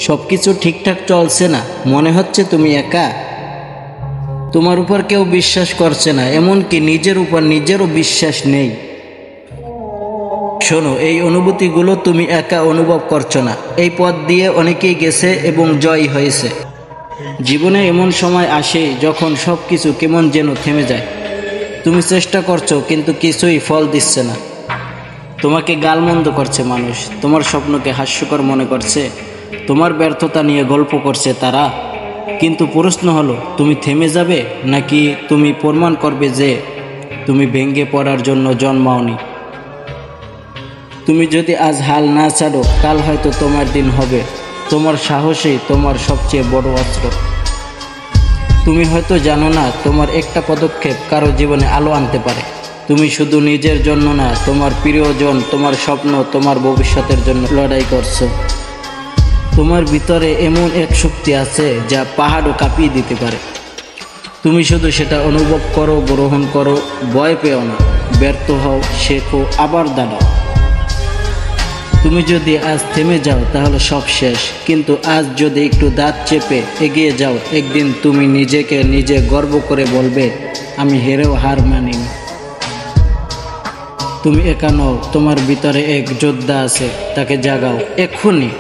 সবকিছু ঠিকঠাক চলছে না, মনে হচ্ছে তুমি একা। তোমার উপর কেউ বিশ্বাস করছে না, এমনকি নিজের উপর নিজেরও বিশ্বাস নেই। শোনো, এই অনুভূতিগুলো তুমি একা অনুভব করছো না। এই পথ দিয়ে অনেকেই গেছে এবং জয় হয়েছে। জীবনে এমন সময় আসে যখন সব কিছু কেমন যেন থেমে যায়। তুমি চেষ্টা করছো কিন্তু কিছুই ফল দিচ্ছে না। তোমাকে গালমন্দ করছে মানুষ, তোমার স্বপ্নকে হাস্যকর মনে করছে, তোমার ব্যর্থতা নিয়ে গল্প করছে তারা। কিন্তু প্রশ্ন হলো, তুমি থেমে যাবে নাকি তুমি প্রমাণ করবে যে তুমি ভেঙে পড়ার জন্য জন্মাওনি? তুমি যদি আজ হাল না ছাড়ো, কাল হয়তো তোমার দিন হবে। তোমার সাহসই তোমার সবচেয়ে বড় অস্ত্র। তুমি হয়তো জানো না, তোমার একটা পদক্ষেপ কারো জীবনে আলো আনতে পারে। তুমি শুধু নিজের জন্য না, তোমার প্রিয়জন, তোমার স্বপ্ন, তোমার ভবিষ্যতের জন্য লড়াই করছো। তোমার ভিতরে এমন এক শক্তি আছে যা পাহাড়ও কাঁপিয়ে দিতে পারে। তুমি শুধু সেটা অনুভব করো, গ্রহণ করো, ভয় পেও না। ব্যর্থ হও, শেখো, আবার দাঁড়াও। তুমি যদি আজ থেমে যাও তাহলে সব শেষ, কিন্তু আজ যদি একটু দাঁত চেপে এগিয়ে যাও, একদিন তুমি নিজেকে নিজে গর্ব করে বলবে, আমি হেরেও হার মানিনি। তুমি একা নও, তোমার ভিতরে এক যোদ্ধা আছে, তাকে জাগাও এক্ষুনি।